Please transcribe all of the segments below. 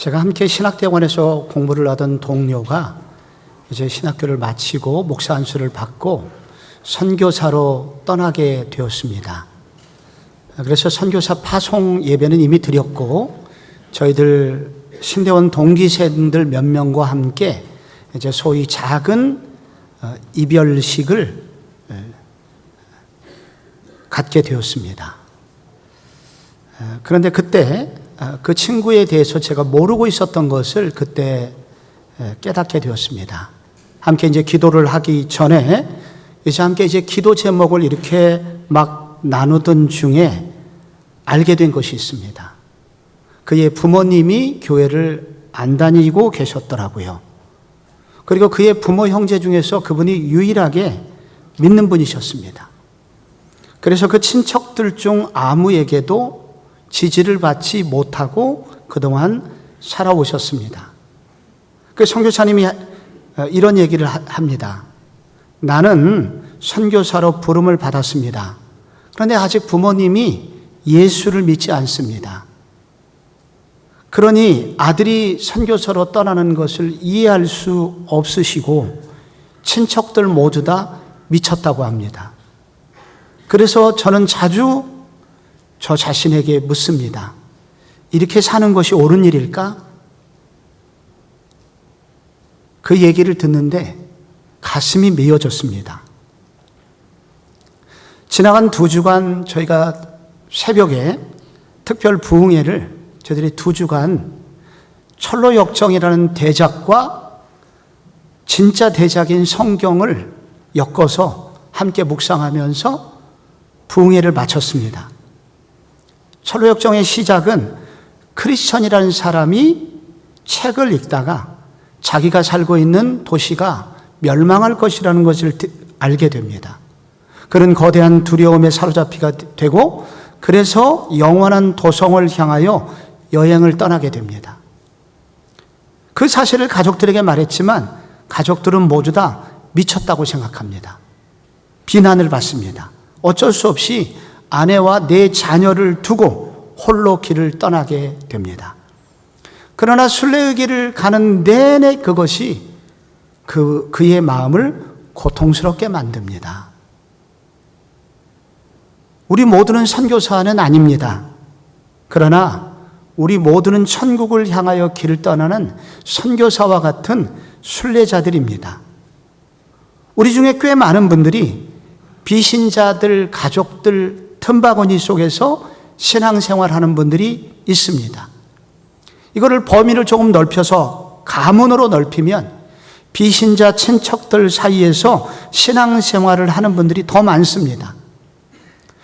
제가 함께 신학대학원에서 공부를 하던 동료가 이제 신학교를 마치고 목사 안수를 받고 선교사로 떠나게 되었습니다. 그래서 선교사 파송 예배는 이미 드렸고 저희들 신대원 동기생들 몇 명과 함께 이제 소위 작은 이별식을 갖게 되었습니다. 그런데 그때 그 친구에 대해서 제가 모르고 있었던 것을 그때 깨닫게 되었습니다. 함께 이제 기도를 하기 전에 이제 함께 이제 기도 제목을 이렇게 막 나누던 중에 알게 된 것이 있습니다. 그의 부모님이 교회를 안 다니고 계셨더라고요. 그리고 그의 부모 형제 중에서 그분이 유일하게 믿는 분이셨습니다. 그래서 그 친척들 중 아무에게도 지지를 받지 못하고 그동안 살아오셨습니다. 그 선교사님이 이런 얘기를 합니다. 나는 선교사로 부름을 받았습니다. 그런데 아직 부모님이 예수를 믿지 않습니다. 그러니 아들이 선교사로 떠나는 것을 이해할 수 없으시고 친척들 모두 다 미쳤다고 합니다. 그래서 저는 자주 저 자신에게 묻습니다. 이렇게 사는 것이 옳은 일일까? 그 얘기를 듣는데 가슴이 메어졌습니다. 지나간 2주간 저희가 새벽에 특별 부흥회를 저희들이 2주간 철로역정이라는 대작과 진짜 대작인 성경을 엮어서 함께 묵상하면서 부흥회를 마쳤습니다. 철로역정의 시작은 크리스천이라는 사람이 책을 읽다가 자기가 살고 있는 도시가 멸망할 것이라는 것을 알게 됩니다. 그런 거대한 두려움에 사로잡히게 되고 그래서 영원한 도성을 향하여 여행을 떠나게 됩니다. 그 사실을 가족들에게 말했지만 가족들은 모두 다 미쳤다고 생각합니다. 비난을 받습니다. 어쩔 수 없이 아내와 4 자녀를 두고 홀로 길을 떠나게 됩니다. 그러나 순례의 길을 가는 내내 그것이 그의 마음을 고통스럽게 만듭니다. 우리 모두는 선교사는 아닙니다. 그러나 우리 모두는 천국을 향하여 길을 떠나는 선교사와 같은 순례자들입니다. 우리 중에 꽤 많은 분들이 비신자들, 가족들 틈바구니 속에서 신앙생활하는 분들이 있습니다. 이거를 범위를 조금 넓혀서 가문으로 넓히면 비신자 친척들 사이에서 신앙생활을 하는 분들이 더 많습니다.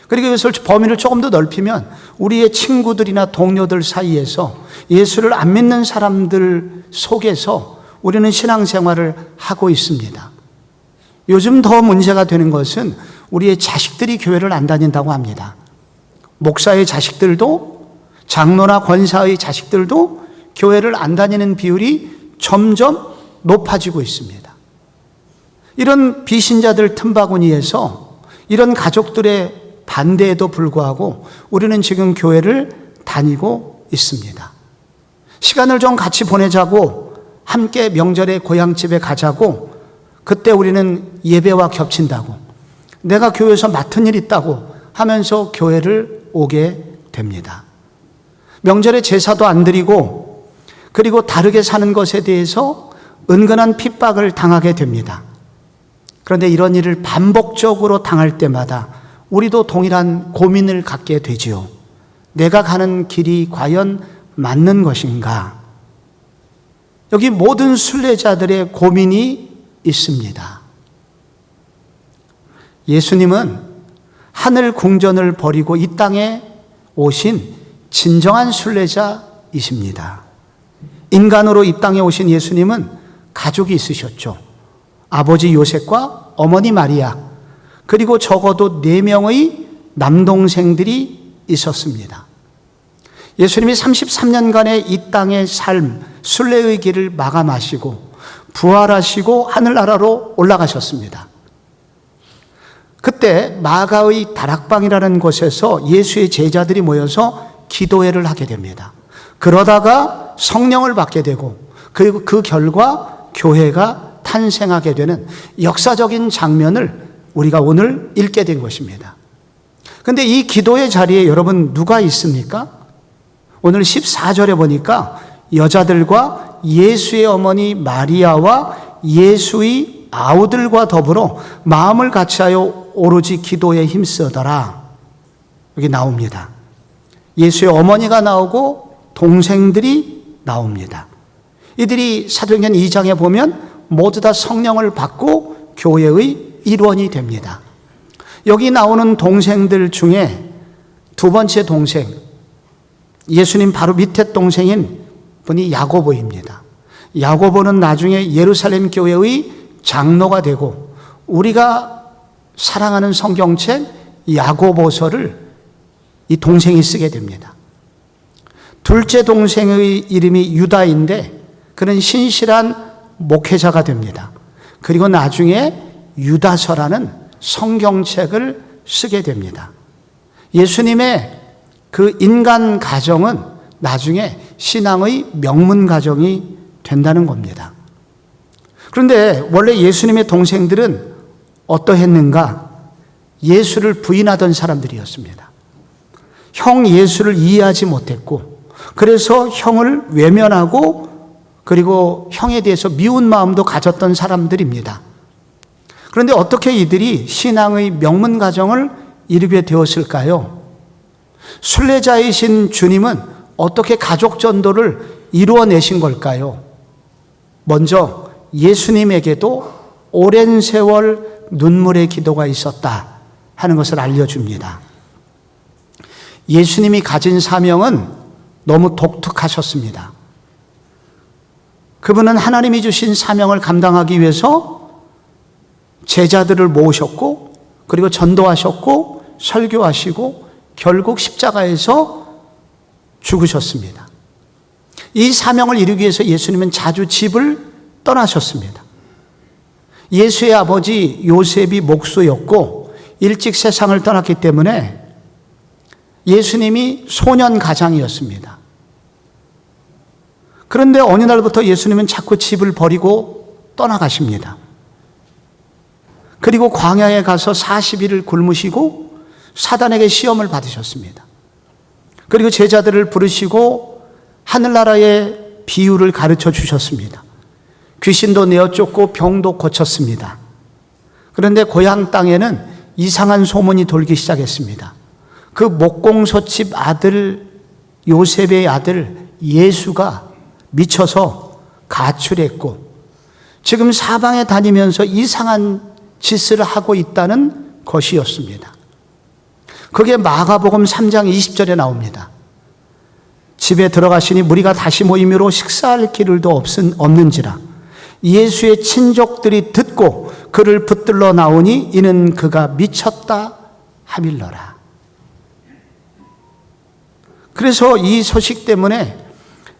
그리고 이것을 범위를 조금 더 넓히면 우리의 친구들이나 동료들 사이에서 예수를 안 믿는 사람들 속에서 우리는 신앙생활을 하고 있습니다. 요즘 더 문제가 되는 것은 우리의 자식들이 교회를 안 다닌다고 합니다. 목사의 자식들도 장로나 권사의 자식들도 교회를 안 다니는 비율이 점점 높아지고 있습니다. 이런 비신자들 틈바구니에서 이런 가족들의 반대에도 불구하고 우리는 지금 교회를 다니고 있습니다. 시간을 좀 같이 보내자고 함께 명절에 고향집에 가자고 그때 우리는 예배와 겹친다고 내가 교회에서 맡은 일 있다고 하면서 교회를 오게 됩니다. 명절에 제사도 안 드리고 그리고 다르게 사는 것에 대해서 은근한 핍박을 당하게 됩니다. 그런데 이런 일을 반복적으로 당할 때마다 우리도 동일한 고민을 갖게 되지요. 내가 가는 길이 과연 맞는 것인가? 여기 모든 순례자들의 고민이 있습니다. 예수님은 하늘 궁전을 버리고 이 땅에 오신 진정한 순례자이십니다. 인간으로 이 땅에 오신 예수님은 가족이 있으셨죠. 아버지 요셉과 어머니 마리아, 그리고 적어도 4명의 남동생들이 있었습니다. 예수님이 33년간의 이 땅의 삶, 순례의 길을 마감하시고 부활하시고 하늘나라로 올라가셨습니다. 그때 마가의 다락방이라는 곳에서 예수의 제자들이 모여서 기도회를 하게 됩니다. 그러다가 성령을 받게 되고 그리고 그 결과 교회가 탄생하게 되는 역사적인 장면을 우리가 오늘 읽게 된 것입니다. 그런데 이 기도의 자리에 여러분 누가 있습니까? 오늘 14절에 보니까 여자들과 예수의 어머니 마리아와 예수의 아우들과 더불어 마음을 같이하여 오로지 기도에 힘쓰더라. 여기 나옵니다. 예수의 어머니가 나오고 동생들이 나옵니다. 이들이 사도행전 2장에 보면 모두 다 성령을 받고 교회의 일원이 됩니다. 여기 나오는 동생들 중에 두 번째 동생, 예수님 바로 밑에 동생인 분이 야고보입니다. 야고보는 나중에 예루살렘 교회의 장로가 되고 우리가 사랑하는 성경책 야고보서를 이 동생이 쓰게 됩니다. 둘째 동생의 이름이 유다인데 그는 신실한 목회자가 됩니다. 그리고 나중에 유다서라는 성경책을 쓰게 됩니다. 예수님의 그 인간 가정은 나중에 신앙의 명문 가정이 된다는 겁니다. 그런데 원래 예수님의 동생들은 어떠했는가? 예수를 부인하던 사람들이었습니다. 형 예수를 이해하지 못했고 그래서 형을 외면하고 그리고 형에 대해서 미운 마음도 가졌던 사람들입니다. 그런데 어떻게 이들이 신앙의 명문 가정을 이루게 되었을까요? 순례자이신 주님은 어떻게 가족 전도를 이루어내신 걸까요? 먼저 예수님에게도 오랜 세월 눈물의 기도가 있었다 하는 것을 알려줍니다. 예수님이 가진 사명은 너무 독특하셨습니다. 그분은 하나님이 주신 사명을 감당하기 위해서 제자들을 모으셨고 그리고 전도하셨고 설교하시고 결국 십자가에서 죽으셨습니다. 이 사명을 이루기 위해서 예수님은 자주 집을 떠나셨습니다. 예수의 아버지 요셉이 목수였고 일찍 세상을 떠났기 때문에 예수님이 소년 가장이었습니다. 그런데 어느 날부터 예수님은 자꾸 집을 버리고 떠나가십니다. 그리고 광야에 가서 40일을 굶으시고 사단에게 시험을 받으셨습니다. 그리고 제자들을 부르시고 하늘나라의 비유를 가르쳐 주셨습니다. 귀신도 내어 쫓고 병도 고쳤습니다. 그런데 고향 땅에는 이상한 소문이 돌기 시작했습니다. 그 목공소집 아들 요셉의 아들 예수가 미쳐서 가출했고 지금 사방에 다니면서 이상한 짓을 하고 있다는 것이었습니다. 그게 마가복음 3장 20절에 나옵니다. 집에 들어가시니 무리가 다시 모임으로 식사할 기를도 없는지라 예수의 친족들이 듣고 그를 붙들러 나오니 이는 그가 미쳤다 하밀러라. 그래서 이 소식 때문에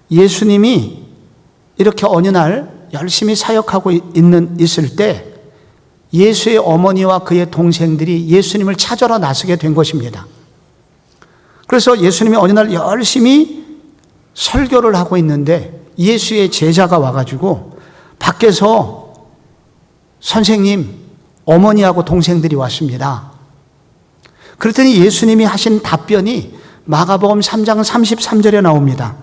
예수님이 이렇게 어느 날 열심히 사역하고 있을 때 예수의 어머니와 그의 동생들이 예수님을 찾으러 나서게 된 것입니다. 그래서 예수님이 어느 날 열심히 설교를 하고 있는데 예수의 제자가 와가지고 밖에서 선생님, 어머니하고 동생들이 왔습니다. 그랬더니 예수님이 하신 답변이 마가복음 3장 33절에 나옵니다.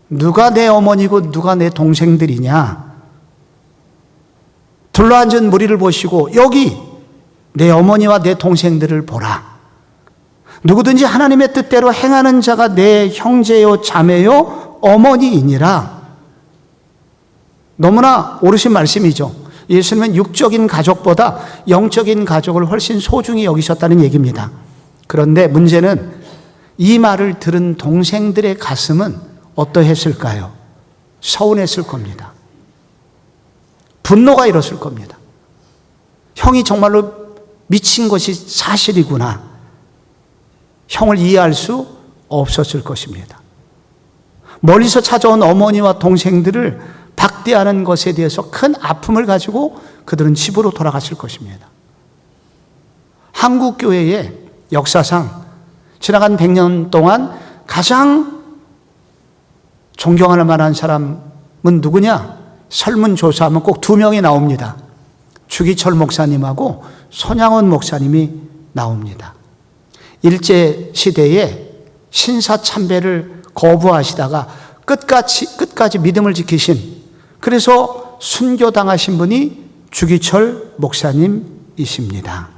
누가 내 어머니고 누가 내 동생들이냐? 둘러앉은 무리를 보시고 여기 내 어머니와 내 동생들을 보라. 누구든지 하나님의 뜻대로 행하는 자가 내 형제요 자매요 어머니이니라. 너무나 옳으신 말씀이죠. 예수님은 육적인 가족보다 영적인 가족을 훨씬 소중히 여기셨다는 얘기입니다. 그런데 문제는 이 말을 들은 동생들의 가슴은 어떠했을까요? 서운했을 겁니다. 분노가 일었을 겁니다. 형이 정말로 미친 것이 사실이구나. 형을 이해할 수 없었을 것입니다. 멀리서 찾아온 어머니와 동생들을 박대하는 것에 대해서 큰 아픔을 가지고 그들은 집으로 돌아갔을 것입니다. 한국 교회의 역사상 지나간 100년 동안 가장 존경할 만한 사람은 누구냐? 설문조사하면 꼭 두 명이 나옵니다. 주기철 목사님하고 손양원 목사님이 나옵니다. 일제시대에 신사참배를 거부하시다가 끝까지 믿음을 지키신, 그래서 순교당하신 분이 주기철 목사님이십니다.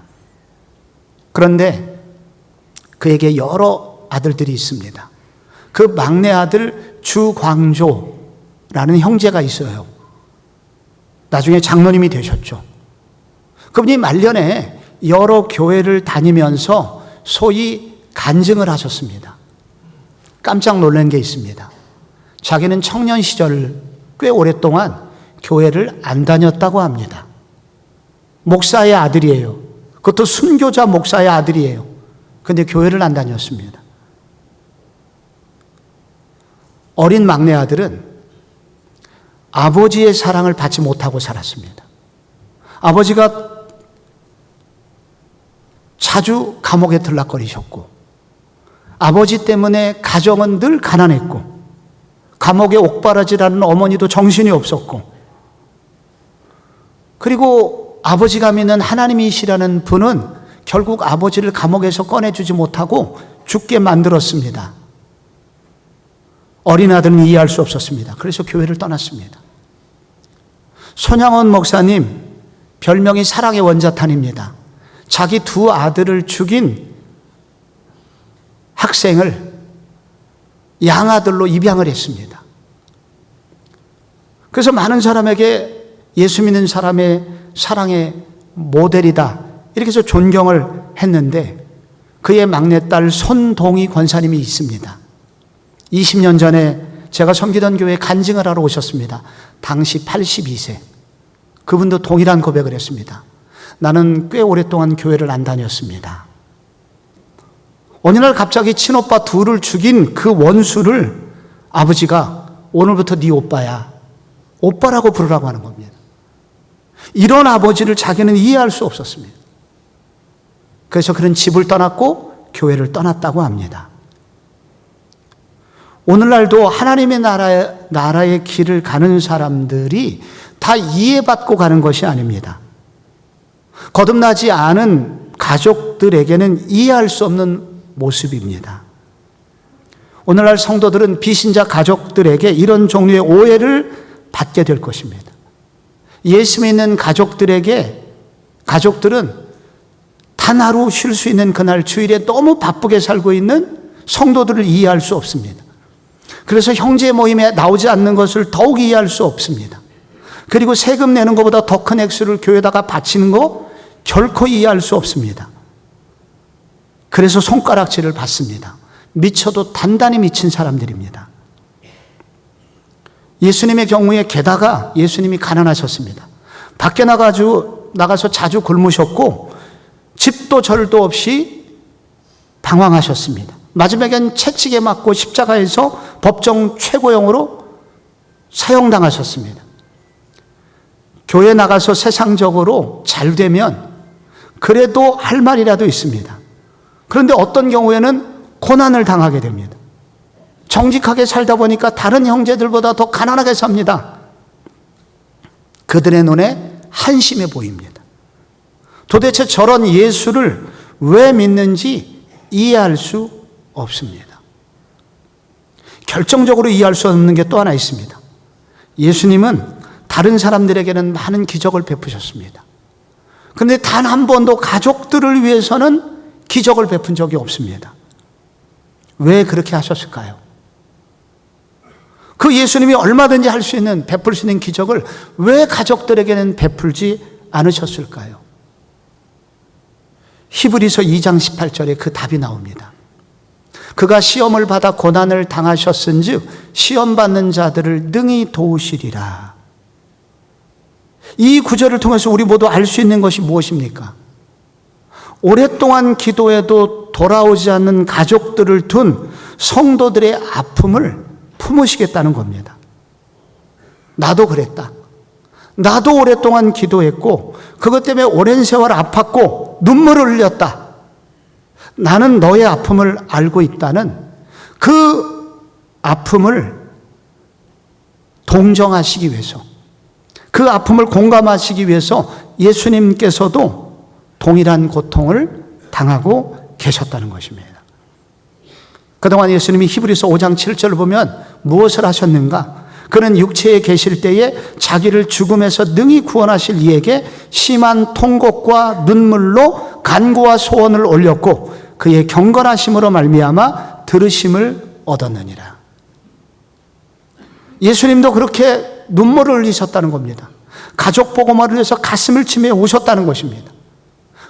그런데 그에게 여러 아들들이 있습니다. 그 막내 아들 주광조라는 형제가 있어요. 나중에 장로님이 되셨죠. 그분이 말년에 여러 교회를 다니면서 소위 간증을 하셨습니다. 깜짝 놀란 게 있습니다. 자기는 청년 시절 꽤 오랫동안 교회를 안 다녔다고 합니다. 목사의 아들이에요. 그것도 순교자 목사의 아들이에요. 그런데 교회를 안 다녔습니다. 어린 막내 아들은 아버지의 사랑을 받지 못하고 살았습니다. 아버지가 자주 감옥에 들락거리셨고, 아버지 때문에 가정은 늘 가난했고, 감옥에 옥바라지라는 어머니도 정신이 없었고, 그리고 아버지가 믿는 하나님이시라는 분은 결국 아버지를 감옥에서 꺼내주지 못하고 죽게 만들었습니다. 어린 아들은 이해할 수 없었습니다. 그래서 교회를 떠났습니다. 손양원 목사님, 별명이 사랑의 원자탄입니다. 자기 두 아들을 죽인 학생을 양아들로 입양을 했습니다. 그래서 많은 사람에게 예수 믿는 사람의 사랑의 모델이다, 이렇게 해서 존경을 했는데, 그의 막내딸 손동희 권사님이 있습니다. 20년 전에 제가 섬기던 교회에 간증을 하러 오셨습니다. 당시 82세. 그분도 동일한 고백을 했습니다. 나는 꽤 오랫동안 교회를 안 다녔습니다. 어느 날 갑자기 친오빠 둘을 죽인 그 원수를 아버지가 오늘부터 네 오빠야, 오빠라고 부르라고 하는 겁니다. 이런 아버지를 자기는 이해할 수 없었습니다. 그래서 그는 집을 떠났고 교회를 떠났다고 합니다. 오늘날도 하나님의 나라의 길을 가는 사람들이 다 이해받고 가는 것이 아닙니다. 거듭나지 않은 가족들에게는 이해할 수 없는 모습입니다. 오늘날 성도들은 비신자 가족들에게 이런 종류의 오해를 받게 될 것입니다. 예수 믿는 가족들은 단 하루 쉴 수 있는 그날 주일에 너무 바쁘게 살고 있는 성도들을 이해할 수 없습니다. 그래서 형제 모임에 나오지 않는 것을 더욱 이해할 수 없습니다. 그리고 세금 내는 것보다 더 큰 액수를 교회에다가 바치는 거 결코 이해할 수 없습니다. 그래서 손가락질을 받습니다. 미쳐도 단단히 미친 사람들입니다. 예수님의 경우에 게다가 예수님이 가난하셨습니다. 밖에 나가서 자주 굶으셨고 집도 절도 없이 방황하셨습니다. 마지막엔 채찍에 맞고 십자가에서 법정 최고형으로 사형당하셨습니다. 교회 나가서 세상적으로 잘 되면 그래도 할 말이라도 있습니다. 그런데 어떤 경우에는 고난을 당하게 됩니다. 정직하게 살다 보니까 다른 형제들보다 더 가난하게 삽니다. 그들의 눈에 한심해 보입니다. 도대체 저런 예수를 왜 믿는지 이해할 수 없습니다. 결정적으로 이해할 수 없는 게 또 하나 있습니다. 예수님은 다른 사람들에게는 많은 기적을 베푸셨습니다. 그런데 단 한 번도 가족들을 위해서는 기적을 베푼 적이 없습니다. 왜 그렇게 하셨을까요? 그 예수님이 얼마든지 할 수 있는, 베풀 수 있는 기적을 왜 가족들에게는 베풀지 않으셨을까요? 히브리서 2장 18절에 그 답이 나옵니다. 그가 시험을 받아 고난을 당하셨은즉 시험받는 자들을 능히 도우시리라. 이 구절을 통해서 우리 모두 알 수 있는 것이 무엇입니까? 오랫동안 기도해도 돌아오지 않는 가족들을 둔 성도들의 아픔을 품으시겠다는 겁니다. 나도 그랬다. 나도 오랫동안 기도했고 그것 때문에 오랜 세월 아팠고 눈물을 흘렸다. 나는 너의 아픔을 알고 있다는 그 아픔을 동정하시기 위해서, 그 아픔을 공감하시기 위해서 예수님께서도 동일한 고통을 당하고 계셨다는 것입니다. 그동안 예수님이 히브리서 5장 7절을 보면 무엇을 하셨는가? 그는 육체에 계실 때에 자기를 죽음에서 능히 구원하실 이에게 심한 통곡과 눈물로 간구와 소원을 올렸고 그의 경건하심으로 말미암아 들으심을 얻었느니라. 예수님도 그렇게 눈물을 흘리셨다는 겁니다. 가족 복음화를 위해서 가슴을 치며 오셨다는 것입니다.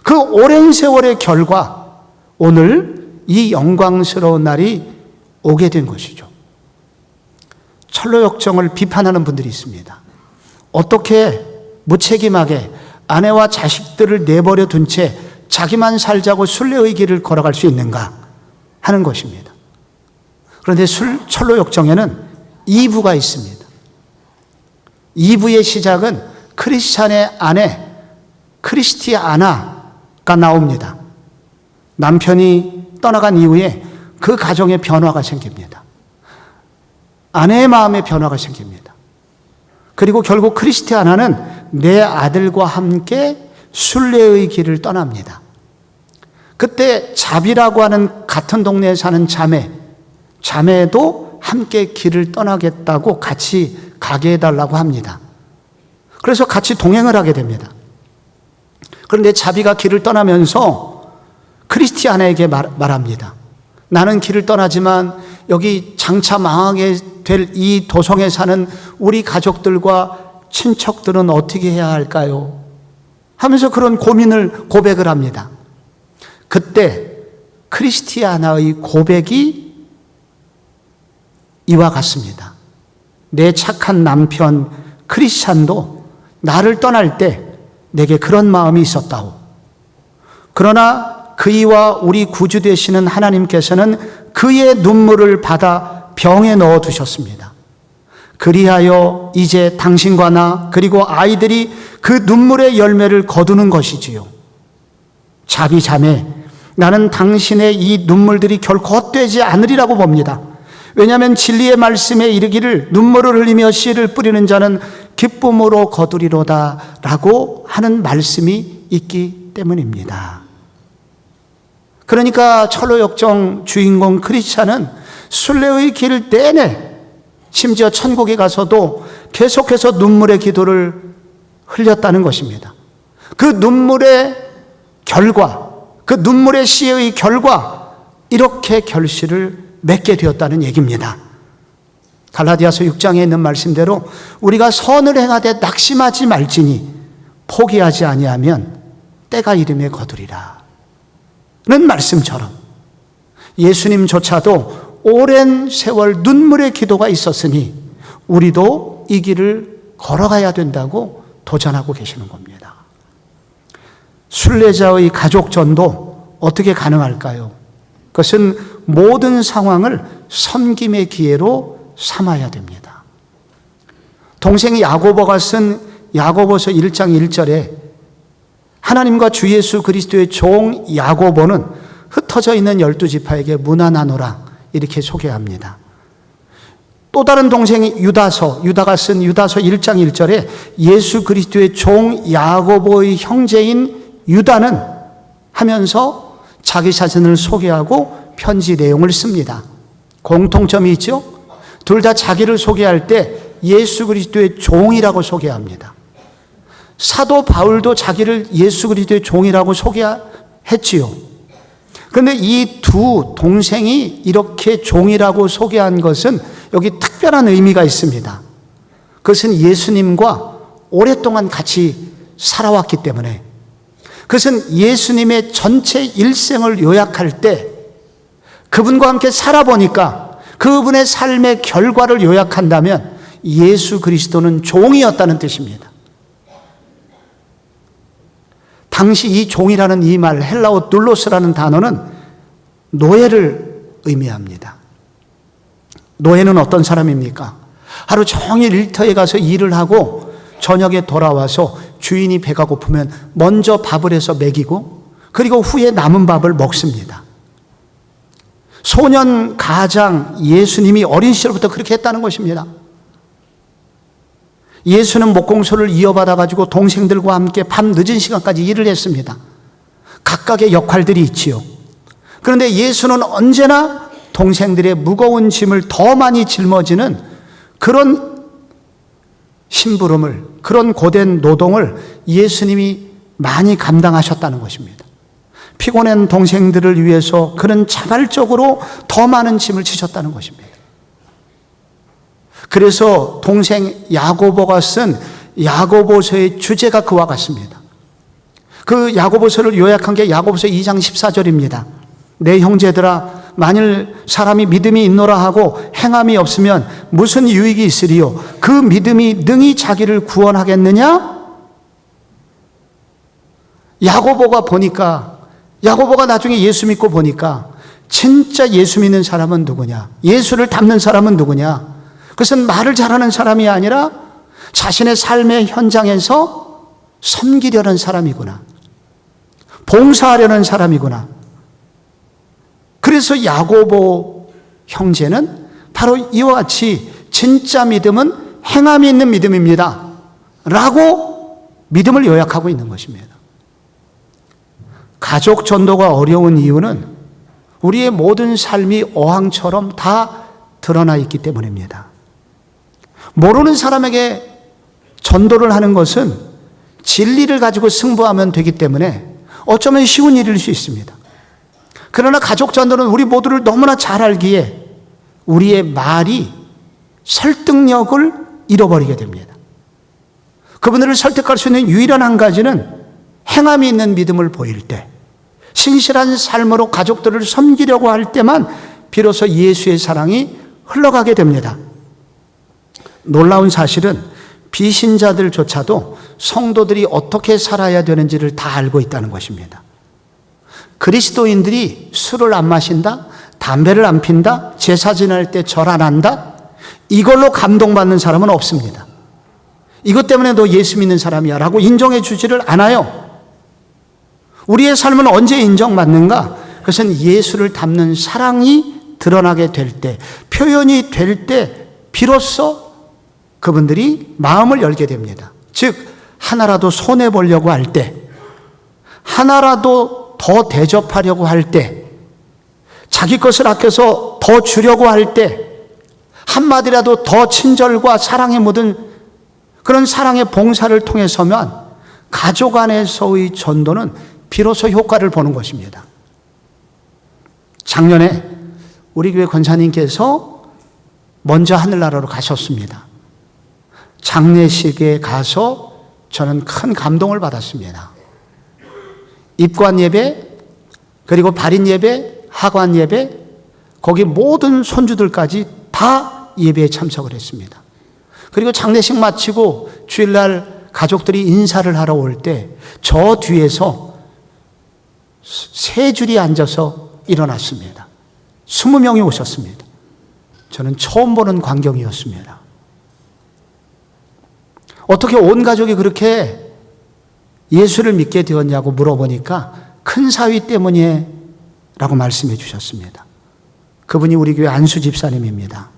그 오랜 세월의 결과 오늘 이 영광스러운 날이 오게 된 것이죠. 철로역정을 비판하는 분들이 있습니다. 어떻게 무책임하게 아내와 자식들을 내버려 둔 채 자기만 살자고 순례의 길을 걸어갈 수 있는가 하는 것입니다. 그런데 철로역정에는 2부가 있습니다. 2부의 시작은 크리스찬의 아내 크리스티아나가 나옵니다. 남편이 떠나간 이후에 그 가정에 변화가 생깁니다. 아내의 마음에 변화가 생깁니다. 그리고 결국 크리스티아나는 내 아들과 함께 순례의 길을 떠납니다. 그때 자비라고 하는 같은 동네에 사는 자매도 함께 길을 떠나겠다고 같이 가게 해달라고 합니다. 그래서 같이 동행을 하게 됩니다. 그런데 자비가 길을 떠나면서 크리스티아나에게 말합니다. 나는 길을 떠나지만 여기 장차 망하게 될 이 도성에 사는 우리 가족들과 친척들은 어떻게 해야 할까요? 하면서 그런 고백을 합니다. 그때 크리스티아나의 고백이 이와 같습니다. 내 착한 남편 크리스찬도 나를 떠날 때 내게 그런 마음이 있었다오. 그러나 그이와 우리 구주 되시는 하나님께서는 그의 눈물을 받아 병에 넣어 두셨습니다. 그리하여 이제 당신과 나 그리고 아이들이 그 눈물의 열매를 거두는 것이지요. 자비 자매, 나는 당신의 이 눈물들이 결코 헛되지 않으리라고 봅니다. 왜냐하면 진리의 말씀에 이르기를 눈물을 흘리며 씨를 뿌리는 자는 기쁨으로 거두리로다 라고 하는 말씀이 있기 때문입니다. 그러니까 철로역정 주인공 크리스찬은 순례의 길 내내 심지어 천국에 가서도 계속해서 눈물의 기도를 흘렸다는 것입니다. 그 눈물의 결과, 그 눈물의 시의 결과 이렇게 결실을 맺게 되었다는 얘기입니다. 갈라디아서 6장에 있는 말씀대로 우리가 선을 행하되 낙심하지 말지니 포기하지 아니하면 때가 이름에 거두리라 는 말씀처럼 예수님조차도 오랜 세월 눈물의 기도가 있었으니 우리도 이 길을 걸어가야 된다고 도전하고 계시는 겁니다. 순례자의 가족전도 어떻게 가능할까요? 그것은 모든 상황을 섬김의 기회로 삼아야 됩니다. 동생이 야고보가 쓴 야고보서 1장 1절에 하나님과 주 예수 그리스도의 종 야고보는 흩어져 있는 12지파에게 문안하노라 이렇게 소개합니다. 또 다른 동생이 유다가 쓴 유다서 1장 1절에 예수 그리스도의 종 야고보의 형제인 유다는 하면서 자기 자신을 소개하고 편지 내용을 씁니다. 공통점이 있죠? 둘 다 자기를 소개할 때 예수 그리스도의 종이라고 소개합니다. 사도 바울도 자기를 예수 그리스도의 종이라고 소개했지요. 그런데 이 두 동생이 이렇게 종이라고 소개한 것은 여기 특별한 의미가 있습니다. 그것은 예수님과 오랫동안 같이 살아왔기 때문에, 그것은 예수님의 전체 일생을 요약할 때 그분과 함께 살아보니까 그분의 삶의 결과를 요약한다면 예수 그리스도는 종이었다는 뜻입니다. 당시 이 종이라는 이 말, 헬라어 둘로스라는 단어는 노예를 의미합니다. 노예는 어떤 사람입니까? 하루 종일 일터에 가서 일을 하고 저녁에 돌아와서 주인이 배가 고프면 먼저 밥을 해서 먹이고 그리고 후에 남은 밥을 먹습니다. 소년 가장 예수님이 어린 시절부터 그렇게 했다는 것입니다. 예수는 목공소를 이어받아가지고 동생들과 함께 밤 늦은 시간까지 일을 했습니다. 각각의 역할들이 있지요. 그런데 예수는 언제나 동생들의 무거운 짐을 더 많이 짊어지는 그런 심부름을, 그런 고된 노동을 예수님이 많이 감당하셨다는 것입니다. 피곤한 동생들을 위해서 그는 자발적으로 더 많은 짐을 지셨다는 것입니다. 그래서 동생 야고보가 쓴 야고보서의 주제가 그와 같습니다. 그 야고보서를 요약한 게 야고보서 2장 14절입니다. 내 형제들아, 만일 사람이 믿음이 있노라 하고 행함이 없으면 무슨 유익이 있으리요? 그 믿음이 능히 자기를 구원하겠느냐? 야고보가 나중에 예수 믿고 보니까 진짜 예수 믿는 사람은 누구냐? 예수를 닮는 사람은 누구냐? 그것은 말을 잘하는 사람이 아니라 자신의 삶의 현장에서 섬기려는 사람이구나. 봉사하려는 사람이구나. 그래서 야고보 형제는 바로 이와 같이 진짜 믿음은 행함이 있는 믿음입니다 라고 믿음을 요약하고 있는 것입니다. 가족 전도가 어려운 이유는 우리의 모든 삶이 어항처럼 다 드러나 있기 때문입니다. 모르는 사람에게 전도를 하는 것은 진리를 가지고 승부하면 되기 때문에 어쩌면 쉬운 일일 수 있습니다. 그러나 가족 전도는 우리 모두를 너무나 잘 알기에 우리의 말이 설득력을 잃어버리게 됩니다. 그분들을 설득할 수 있는 유일한 한 가지는 행함이 있는 믿음을 보일 때, 신실한 삶으로 가족들을 섬기려고 할 때만 비로소 예수의 사랑이 흘러가게 됩니다. 놀라운 사실은 비신자들조차도 성도들이 어떻게 살아야 되는지를 다 알고 있다는 것입니다. 그리스도인들이 술을 안 마신다, 담배를 안 핀다, 제사 지낼 때 절 안 한다, 이걸로 감동받는 사람은 없습니다. 이것 때문에 너 예수 믿는 사람이야 라고 인정해 주지를 않아요. 우리의 삶은 언제 인정받는가? 그것은 예수를 닮는 사랑이 드러나게 될 때, 표현이 될 때 비로소 그분들이 마음을 열게 됩니다. 즉 하나라도 손해보려고 할 때, 하나라도 더 대접하려고 할 때, 자기 것을 아껴서 더 주려고 할 때, 한마디라도 더 친절과 사랑에 묻은 그런 사랑의 봉사를 통해서만 가족 안에서의 전도는 비로소 효과를 보는 것입니다. 작년에 우리 교회 권사님께서 먼저 하늘나라로 가셨습니다. 장례식에 가서 저는 큰 감동을 받았습니다. 입관 예배, 그리고 발인 예배, 하관 예배, 거기 모든 손주들까지 다 예배에 참석을 했습니다. 그리고 장례식 마치고 주일날 가족들이 인사를 하러 올 때 저 뒤에서 세 줄이 앉아서 일어났습니다. 20명이 오셨습니다. 저는 처음 보는 광경이었습니다. 어떻게 온 가족이 그렇게 예수를 믿게 되었냐고 물어보니까 큰 사위 때문이에요 라고 말씀해 주셨습니다. 그분이 우리 교회 안수 집사님입니다.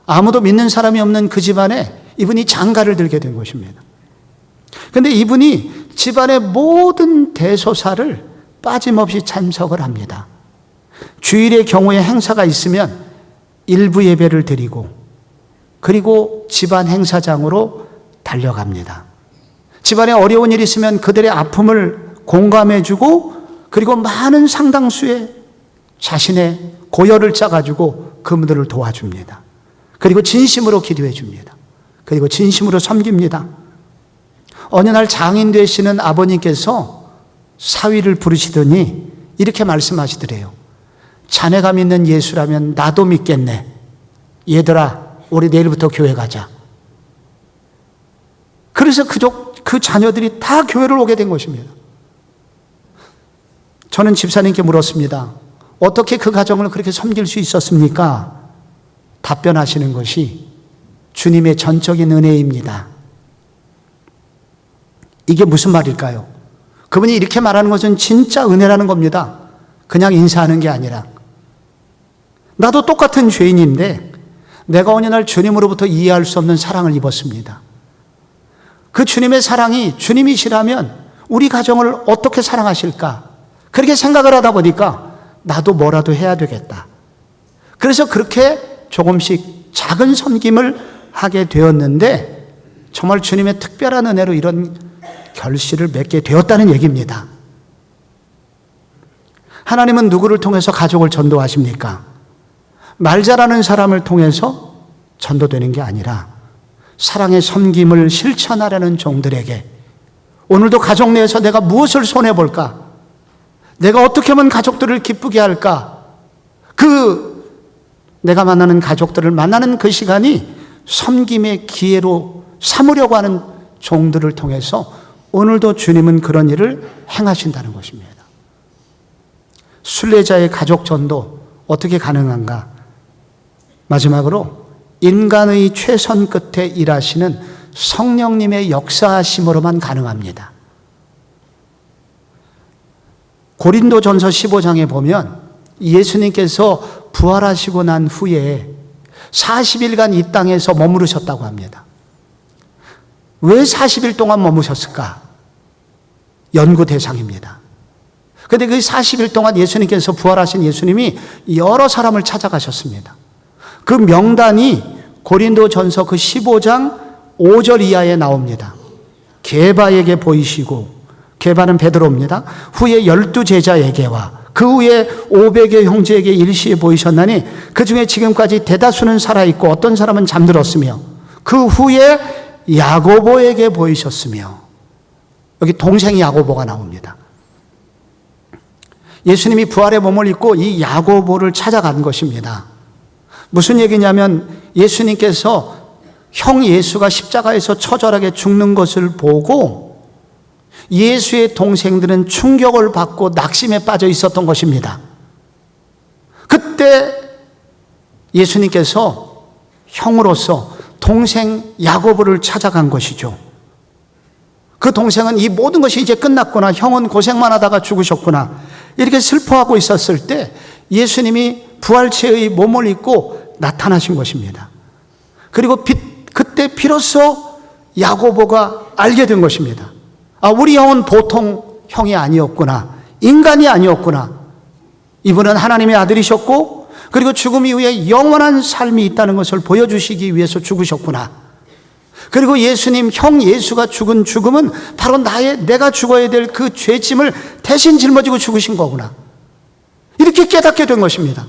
아무도 믿는 사람이 없는 그 집안에 이분이 장가를 들게 된 것입니다. 그런데 이분이 집안의 모든 대소사를 빠짐없이 참석을 합니다. 주일의 경우에 행사가 있으면 일부 예배를 드리고, 그리고 집안 행사장으로 달려갑니다. 집안에 어려운 일이 있으면 그들의 아픔을 공감해주고, 그리고 많은 상당수의 자신의 고열을 짜가지고 그분들을 도와줍니다. 그리고 진심으로 기도해 줍니다. 그리고 진심으로 섬깁니다. 어느 날 장인 되시는 아버님께서 사위를 부르시더니 이렇게 말씀하시더래요. 자네가 믿는 예수라면 나도 믿겠네. 얘들아, 우리 내일부터 교회 가자. 그래서 그 자녀들이 다 교회를 오게 된 것입니다. 저는 집사님께 물었습니다. 어떻게 그 가정을 그렇게 섬길 수 있었습니까? 답변하시는 것이 주님의 전적인 은혜입니다. 이게 무슨 말일까요? 그분이 이렇게 말하는 것은 진짜 은혜라는 겁니다. 그냥 인사하는 게 아니라. 나도 똑같은 죄인인데 내가 어느 날 주님으로부터 이해할 수 없는 사랑을 입었습니다. 그 주님의 사랑이 주님이시라면 우리 가정을 어떻게 사랑하실까? 그렇게 생각을 하다 보니까 나도 뭐라도 해야 되겠다. 그래서 그렇게 조금씩 작은 섬김을 하게 되었는데 정말 주님의 특별한 은혜로 이런 결실을 맺게 되었다는 얘기입니다. 하나님은 누구를 통해서 가족을 전도하십니까? 말 잘하는 사람을 통해서 전도되는 게 아니라 사랑의 섬김을 실천하려는 종들에게 오늘도 가족 내에서 내가 무엇을 손해볼까? 내가 어떻게 하면 가족들을 기쁘게 할까? 내가 만나는 가족들을 만나는 그 시간이 섬김의 기회로 삼으려고 하는 종들을 통해서 오늘도 주님은 그런 일을 행하신다는 것입니다. 순례자의 가족 전도 어떻게 가능한가? 마지막으로 인간의 최선 끝에 일하시는 성령님의 역사하심으로만 가능합니다. 고린도전서 15장에 보면 예수님께서 부활하시고 난 후에 40일간 이 땅에서 머무르셨다고 합니다. 왜 40일 동안 머무셨을까? 연구 대상입니다. 그런데 그 40일 동안 예수님께서 부활하신 예수님이 여러 사람을 찾아가셨습니다. 그 명단이 고린도전서 그 15장 5절 이하에 나옵니다. 게바에게 보이시고, 게바는 베드로입니다. 후에 12제자에게와 그 후에 500여 형제에게 일시에 보이셨나니 그 중에 지금까지 대다수는 살아있고 어떤 사람은 잠들었으며 그 후에 야고보에게 보이셨으며, 여기 동생 야고보가 나옵니다. 예수님이 부활의 몸을 입고 이 야고보를 찾아간 것입니다. 무슨 얘기냐면 예수님께서 형 예수가 십자가에서 처절하게 죽는 것을 보고 예수의 동생들은 충격을 받고 낙심에 빠져 있었던 것입니다. 그때 예수님께서 형으로서 동생 야고보를 찾아간 것이죠. 그 동생은 이 모든 것이 이제 끝났구나, 형은 고생만 하다가 죽으셨구나, 이렇게 슬퍼하고 있었을 때 예수님이 부활체의 몸을 입고 나타나신 것입니다. 그리고 그때 비로소 야고보가 알게 된 것입니다. 아, 우리 형은 보통 형이 아니었구나, 인간이 아니었구나. 이분은 하나님의 아들이셨고 그리고 죽음 이후에 영원한 삶이 있다는 것을 보여주시기 위해서 죽으셨구나. 그리고 예수님, 형 예수가 죽은 죽음은 바로 내가 죽어야 될 그 죄짐을 대신 짊어지고 죽으신 거구나, 이렇게 깨닫게 된 것입니다.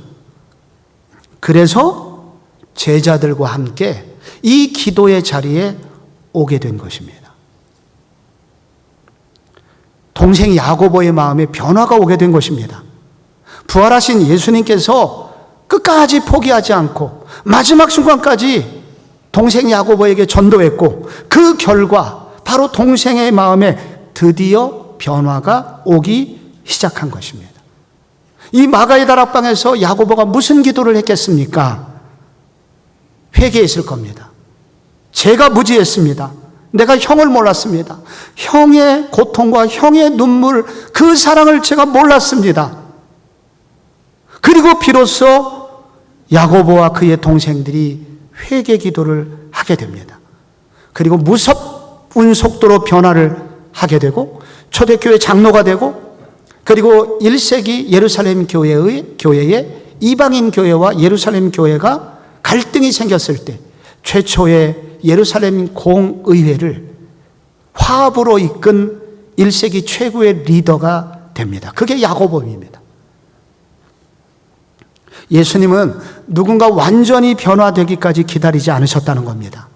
그래서 제자들과 함께 이 기도의 자리에 오게 된 것입니다. 동생 야고보의 마음에 변화가 오게 된 것입니다. 부활하신 예수님께서 끝까지 포기하지 않고 마지막 순간까지 동생 야고보에게 전도했고 그 결과 바로 동생의 마음에 드디어 변화가 오기 시작한 것입니다. 이 마가의 다락방에서 야고보가 무슨 기도를 했겠습니까? 회개했을 겁니다. 제가 무지했습니다. 내가 형을 몰랐습니다. 형의 고통과 형의 눈물, 그 사랑을 제가 몰랐습니다. 그리고 비로소 야고보와 그의 동생들이 회개 기도를 하게 됩니다. 그리고 무섭은 속도로 변화를 하게 되고 초대교회 장로가 되고, 그리고 1세기 예루살렘 교회의 이방인 교회와 예루살렘 교회가 갈등이 생겼을 때 최초의 예루살렘 공의회를 화합으로 이끈 1세기 최고의 리더가 됩니다. 그게 야고보입니다. 예수님은 누군가 완전히 변화되기까지 기다리지 않으셨다는 겁니다.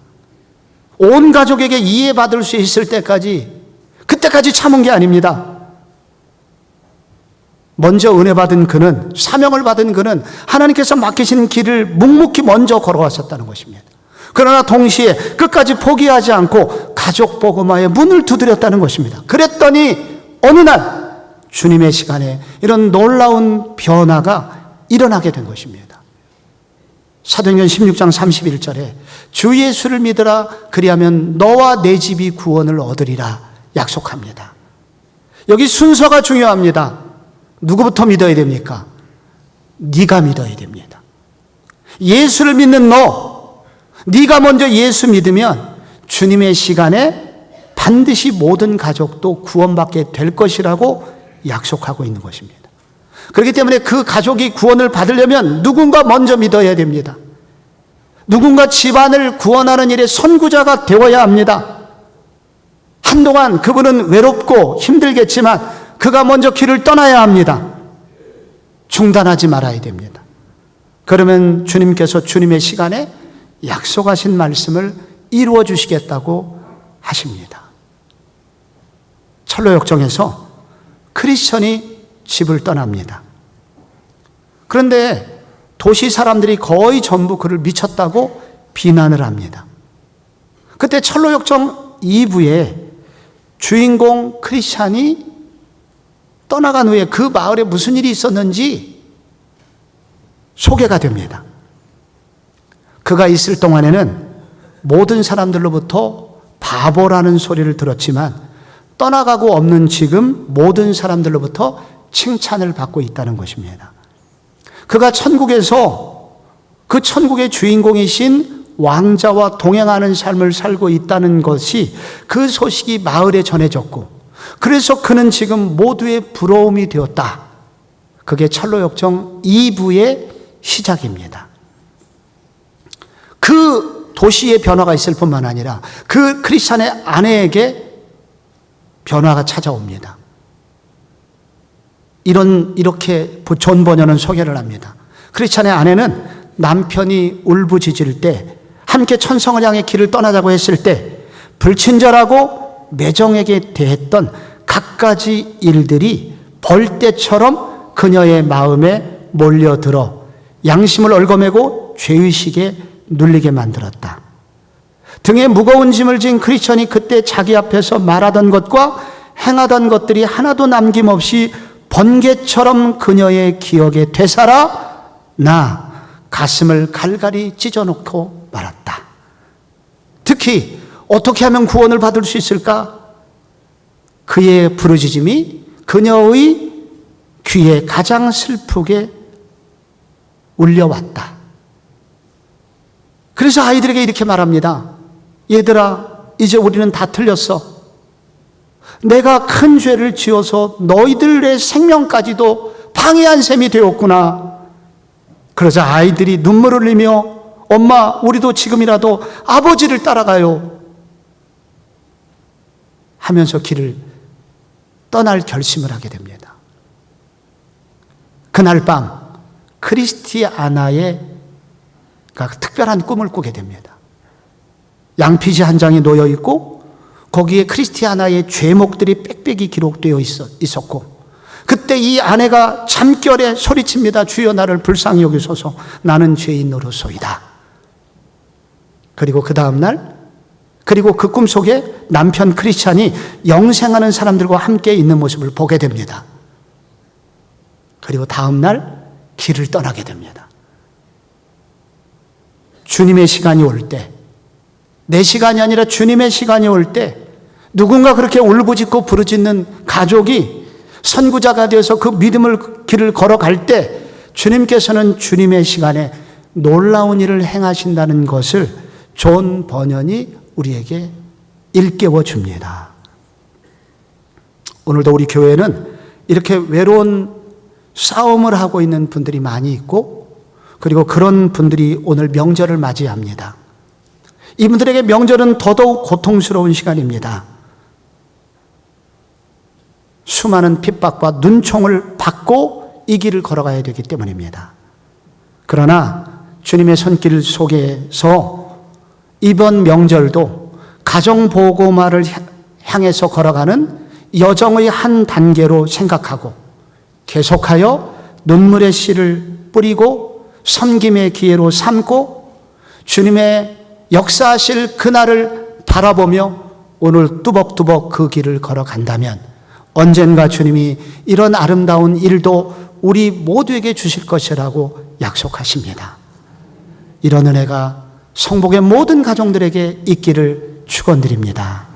온 가족에게 이해받을 수 있을 때까지, 그때까지 참은 게 아닙니다. 먼저 은혜 받은 그는, 사명을 받은 그는 하나님께서 맡기신 길을 묵묵히 먼저 걸어왔었다는 것입니다. 그러나 동시에 끝까지 포기하지 않고 가족 복음화의 문을 두드렸다는 것입니다. 그랬더니 어느 날 주님의 시간에 이런 놀라운 변화가 일어나게 된 것입니다. 사도행전 16장 31절에 주 예수를 믿으라, 그리하면 너와 내 집이 구원을 얻으리라 약속합니다. 여기 순서가 중요합니다. 누구부터 믿어야 됩니까? 네가 믿어야 됩니다. 예수를 믿는 너, 네가 먼저 예수 믿으면 주님의 시간에 반드시 모든 가족도 구원받게 될 것이라고 약속하고 있는 것입니다. 그렇기 때문에 그 가족이 구원을 받으려면 누군가 먼저 믿어야 됩니다. 누군가 집안을 구원하는 일에 선구자가 되어야 합니다. 한동안 그분은 외롭고 힘들겠지만 그가 먼저 길을 떠나야 합니다. 중단하지 말아야 됩니다. 그러면 주님께서 주님의 시간에 약속하신 말씀을 이루어 주시겠다고 하십니다. 철로역정에서 크리스천이 집을 떠납니다. 그런데 도시 사람들이 거의 전부 그를 미쳤다고 비난을 합니다. 그때 철로역정 2부에 주인공 크리스찬이 떠나간 후에 그 마을에 무슨 일이 있었는지 소개가 됩니다. 그가 있을 동안에는 모든 사람들로부터 바보라는 소리를 들었지만 떠나가고 없는 지금 모든 사람들로부터 칭찬을 받고 있다는 것입니다. 그가 천국에서 그 천국의 주인공이신 왕자와 동행하는 삶을 살고 있다는 것이 그 소식이 마을에 전해졌고 그래서 그는 지금 모두의 부러움이 되었다. 그게 철로역정 2부의 시작입니다. 그 도시에 변화가 있을 뿐만 아니라 그 크리스찬의 아내에게 변화가 찾아옵니다. 이렇게 존 번연은 소개를 합니다. 크리스찬의 아내는 남편이 울부짖을 때 함께 천성을 향해 길을 떠나자고 했을 때 불친절하고 매정하게 대했던 갖가지 일들이 벌떼처럼 그녀의 마음에 몰려들어 양심을 얽어매고 죄의식에 눌리게 만들었다. 등에 무거운 짐을 진 크리스천이 그때 자기 앞에서 말하던 것과 행하던 것들이 하나도 남김없이 번개처럼 그녀의 기억에 되살아 나 가슴을 갈갈이 찢어놓고 말았다. 특히 어떻게 하면 구원을 받을 수 있을까? 그의 부르짖음이 그녀의 귀에 가장 슬프게 울려왔다. 그래서 아이들에게 이렇게 말합니다. 얘들아, 이제 우리는 다 틀렸어. 내가 큰 죄를 지어서 너희들의 생명까지도 방해한 셈이 되었구나. 그러자 아이들이 눈물을 흘리며 엄마, 우리도 지금이라도 아버지를 따라가요 하면서 길을 떠날 결심을 하게 됩니다. 그날 밤 크리스티아나의 특별한 꿈을 꾸게 됩니다. 양피지 한 장이 놓여 있고 거기에 크리스티아나의 죄목들이 빽빽이 기록되어 있었고 그때 이 아내가 잠결에 소리칩니다. 주여 나를 불쌍히 여기소서 나는 죄인으로소이다. 그리고 그 다음 날 그리고 그 꿈속에 남편 크리스찬이 영생하는 사람들과 함께 있는 모습을 보게 됩니다. 그리고 다음 날 길을 떠나게 됩니다. 주님의 시간이 올 때, 내 시간이 아니라 주님의 시간이 올 때 누군가 그렇게 울부짖고 부르짖는 가족이 선구자가 되어서 그 믿음을 길을 걸어갈 때 주님께서는 주님의 시간에 놀라운 일을 행하신다는 것을 존 번연이 우리에게 일깨워 줍니다. 오늘도 우리 교회는 이렇게 외로운 싸움을 하고 있는 분들이 많이 있고 그리고 그런 분들이 오늘 명절을 맞이합니다. 이분들에게 명절은 더더욱 고통스러운 시간입니다. 수많은 핍박과 눈총을 받고 이 길을 걸어가야 되기 때문입니다. 그러나 주님의 손길 속에서 이번 명절도 가정보고마를 향해서 걸어가는 여정의 한 단계로 생각하고 계속하여 눈물의 씨를 뿌리고 섬김의 기회로 삼고 주님의 역사하실 그날을 바라보며 오늘 뚜벅뚜벅 그 길을 걸어간다면 언젠가 주님이 이런 아름다운 일도 우리 모두에게 주실 것이라고 약속하십니다. 이런 은혜가 성복의 모든 가정들에게 있기를 축원드립니다.